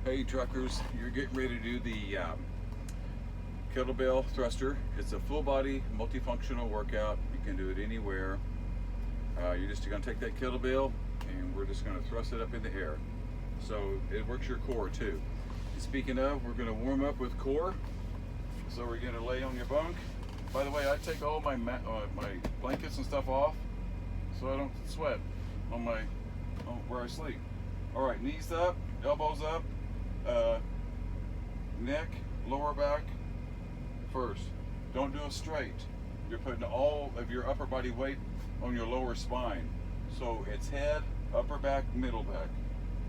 Hey truckers, you're getting ready to do the kettlebell thruster. It's a full body multifunctional workout. You can do it anywhere. You're just going to take that kettlebell and we're just going to thrust it up in the air. So it works your core too. And speaking of, we're going to warm up with core. So we're going to lay on your bunk. By the way, I take all my my blankets and stuff off so I don't sweat on where I sleep. All right, knees up, elbows up. Neck, lower back first. Don't do it straight. You're putting all of your upper body weight on your lower spine. So it's head, upper back, middle back.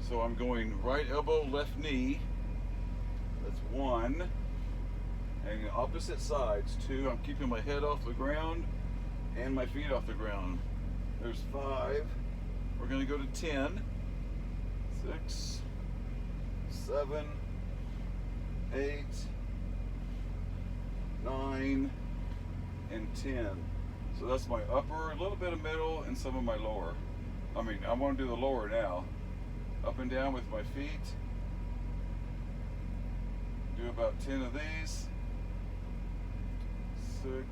So I'm going right elbow, left knee. That's 1. And the opposite sides, 2. I'm keeping my head off the ground and my feet off the ground. There's 5. We're going to go to 10. 6. 7, 8, 9, and 10. So that's my upper, a little bit of middle, and some of my lower. I want to do the lower now. Up and down with my feet. Do about 10 of these. 6,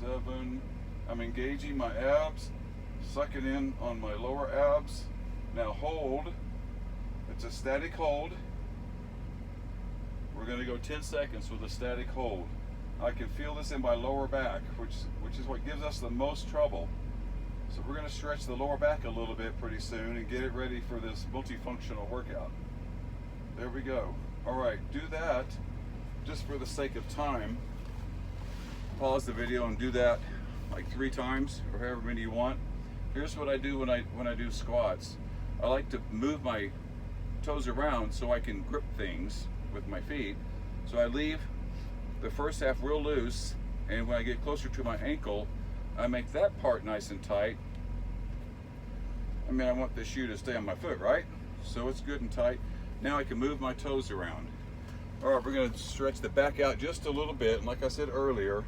7. I'm engaging my abs, sucking in on my lower abs. Now hold. It's a static hold. We're going to go 10 seconds with a static hold. I can feel this in my lower back, which is what gives us the most trouble. So we're going to stretch the lower back a little bit pretty soon and get it ready for this multifunctional workout. There we go. All right, do that just for the sake of time. Pause the video and do that like 3 times or however many you want. Here's what I do when I do squats. I like to move my toes around so I can grip things with my feet. So I leave the first half real loose, and when I get closer to my ankle, I make that part nice and tight. I want the shoe to stay on my foot, right? So it's good and tight. Now I can move my toes around. All right, we're going to stretch the back out just a little bit. And like I said earlier,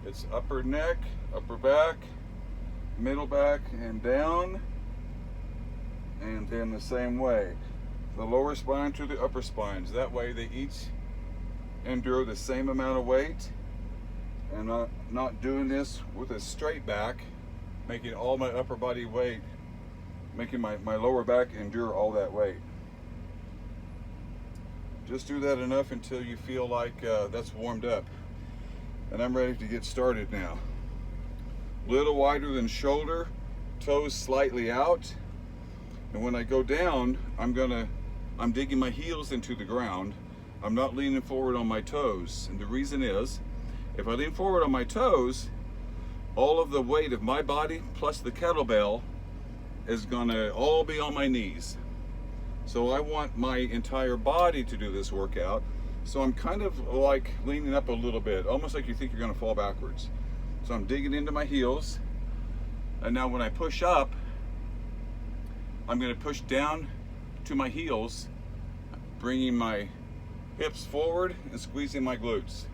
it's upper neck, upper back, middle back, and down. And then the same way, the lower spine to the upper spines. That way they each endure the same amount of weight, and not doing this with a straight back, making all my upper body weight, making my lower back endure all that weight. Just do that enough until you feel like that's warmed up. And I'm ready to get started now. Little wider than shoulder, toes slightly out. And when I go down, I'm digging my heels into the ground. I'm not leaning forward on my toes. And the reason is, if I lean forward on my toes, all of the weight of my body plus the kettlebell is gonna all be on my knees. So I want my entire body to do this workout. So I'm kind of like leaning up a little bit, almost like you think you're gonna fall backwards. So I'm digging into my heels. And now when I push up, I'm going to push down to my heels, bringing my hips forward and squeezing my glutes.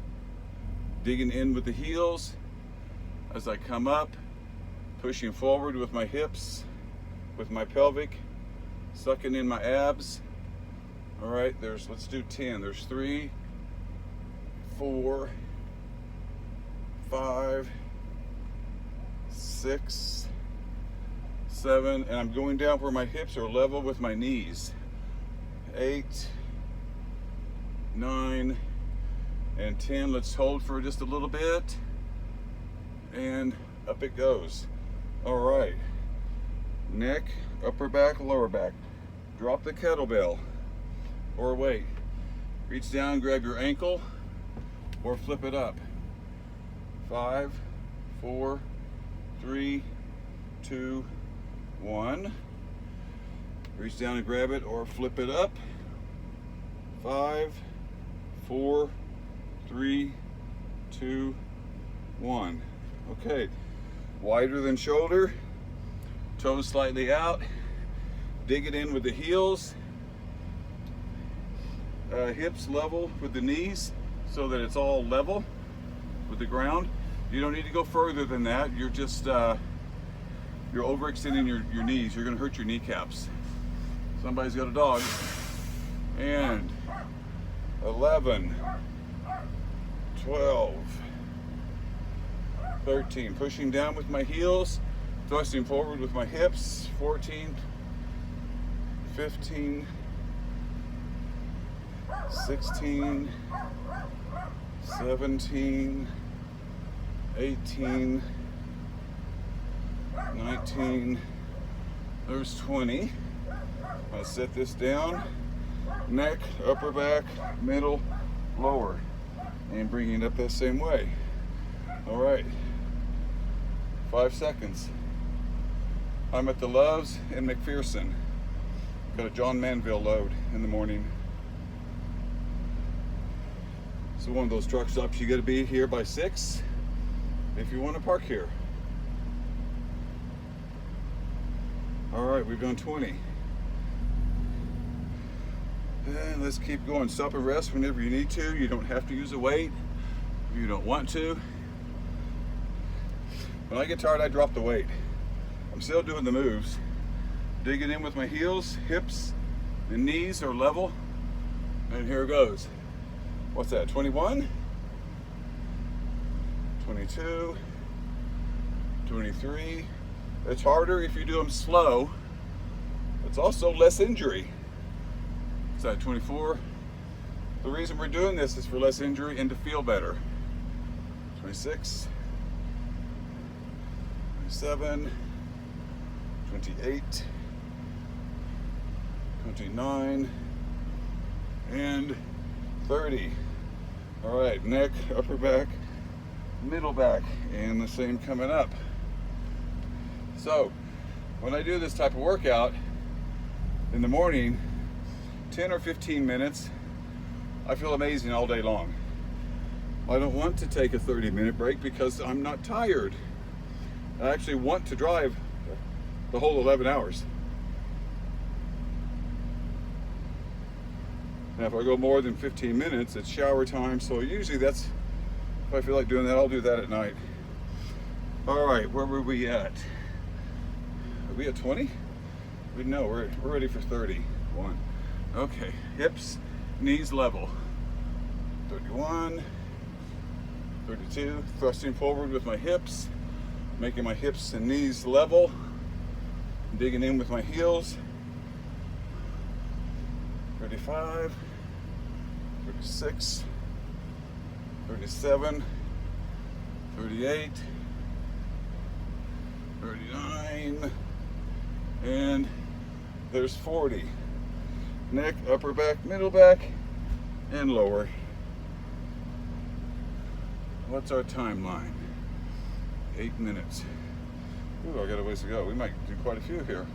Digging in with the heels as I come up, pushing forward with my hips, with my pelvic, sucking in my abs. All right, let's do 10. There's 3, 4, 5, 6, 7, and I'm going down where my hips are level with my knees. 8, 9, and 10. Let's hold for just a little bit, and up it goes. All right, neck, upper back, lower back. Drop the kettlebell or weight. Reach down, grab your ankle, or flip it up. 5, 4, 3, 2, 1. Reach down and grab it or flip it up. 5, 4, 3, 2, 1. Okay, wider than shoulder, toes slightly out. Dig it in with the heels. Hips level with the knees so that it's all level with the ground. You don't need to go further than that. You're just you're overextending your knees. You're going to hurt your kneecaps. Somebody's got a dog. and 11, 12, 13. Pushing down with my heels, thrusting forward with my hips. 14, 15, 16, 17, 18, 19, there's 20. I'm going to set this down, neck, upper back, middle, lower, and bringing it up that same way. All right, 5 seconds. I'm at the Loves in McPherson. Got a John Manville load in the morning. So one of those truck stops, you got to be here by 6 if you want to park here. All right, we've done 20. And let's keep going. Stop and rest whenever you need to. You don't have to use a weight if you don't want to. When I get tired, I drop the weight. I'm still doing the moves. Digging in with my heels, hips, and knees are level. And here it goes. What's that, 21? 22, 23. It's harder if you do them slow. It's also less injury. What's that, 24? The reason we're doing this is for less injury and to feel better. 26, 27, 28, 29, and 30. All right, neck, upper back, middle back, and the same coming up. So when I do this type of workout in the morning, 10 or 15 minutes, I feel amazing all day long. I don't want to take a 30-minute break because I'm not tired. I actually want to drive the whole 11 hours. Now if I go more than 15 minutes, it's shower time, so usually that's, if I feel like doing that, I'll do that at night. All right, where were we at? Are we at 20? No, we're ready for 31. Okay, hips, knees level. 31, 32, thrusting forward with my hips, making my hips and knees level, digging in with my heels. 35, 36, 37, 38, 39, and there's 40. Neck, upper back, middle back, and lower. What's our timeline? 8 minutes. Ooh, I got a ways to go. We might do quite a few here.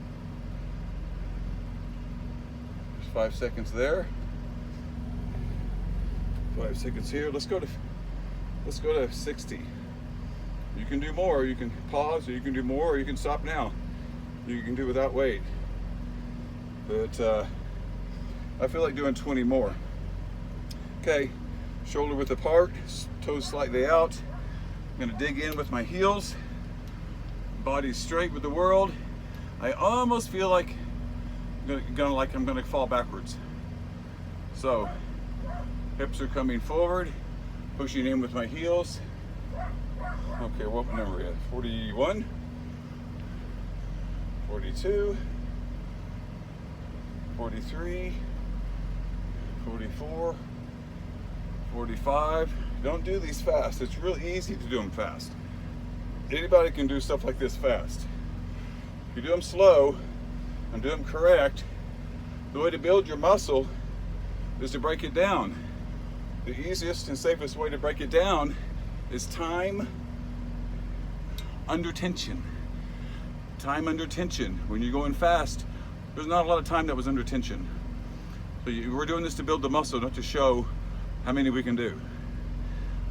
There's 5 seconds there. 5 seconds here. Let's go to 60. You can do more. You can pause, or you can do more, or you can stop now. You can do without weight. But I feel like doing 20 more. Okay, shoulder width apart, toes slightly out. I'm gonna dig in with my heels, body straight with the world. I almost feel like I'm gonna fall backwards. So, hips are coming forward, pushing in with my heels. Okay, what number are we at? 41, 42, 43, 44, 45. Don't do these fast. It's really easy to do them fast. Anybody can do stuff like this fast. If you do them slow and do them correct, the way to build your muscle is to break it down. The easiest and safest way to break it down is time under tension. Time under tension. When you're going fast, there's not a lot of time that was under tension. So we're doing this to build the muscle, not to show how many we can do.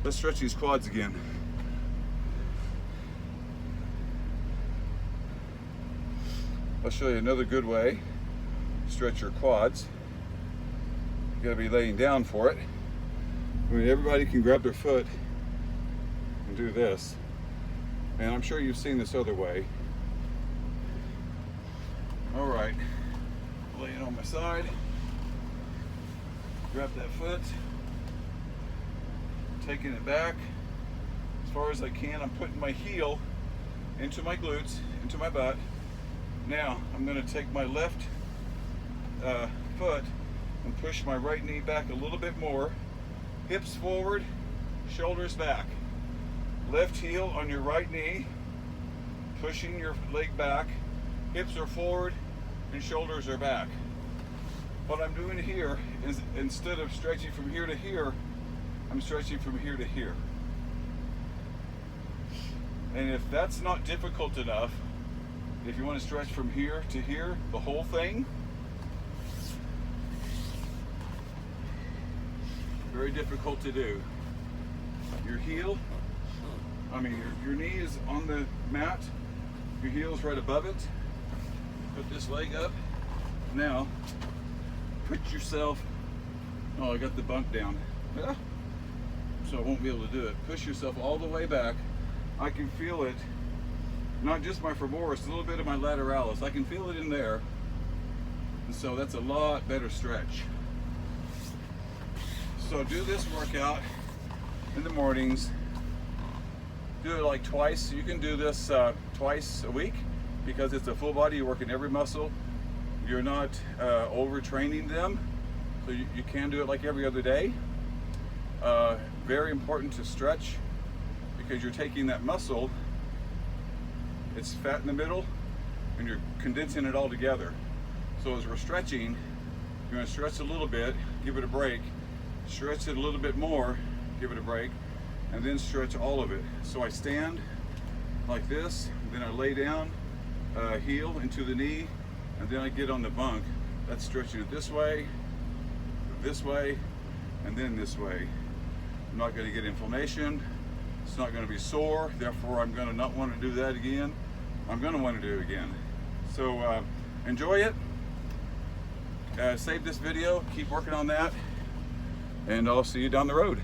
Let's stretch these quads again. I'll show you another good way to stretch your quads. You gotta be laying down for it. I mean, everybody can grab their foot and do this. And I'm sure you've seen this other way. All right, laying on my side. grab that foot, taking it back as far as I can. I'm putting my heel into my glutes, into my butt. Now I'm going to take my left foot and push my right knee back a little bit more. Hips forward, shoulders back. Left heel on your right knee, pushing your leg back. Hips are forward and shoulders are back. What I'm doing here is, instead of stretching from here to here, I'm stretching from here to here. And if that's not difficult enough, if you want to stretch from here to here, the whole thing, very difficult to do. Your heel, your knee is on the mat, your heel is right above it. Put this leg up. Now, put yourself, oh, I got the bunk down. Yeah. So I won't be able to do it. Push yourself all the way back. I can feel it, not just my femoris, a little bit of my lateralis. I can feel it in there. And so that's a lot better stretch. So do this workout in the mornings. Do it like twice. You can do this twice a week because it's a full body. You're working every muscle. You're not overtraining them. So you can do it like every other day. Very important to stretch because you're taking that muscle, it's fat in the middle, and you're condensing it all together. So as we're stretching, you're going to stretch a little bit, give it a break, stretch it a little bit more, give it a break, and then stretch all of it. So I stand like this, then I lay down, heel into the knee, and then I get on the bunk. That's stretching it this way, and then this way. I'm not going to get inflammation. It's not going to be sore. Therefore, I'm going to not want to do that again. I'm going to want to do it again. So enjoy it. Save this video. Keep working on that. And I'll see you down the road.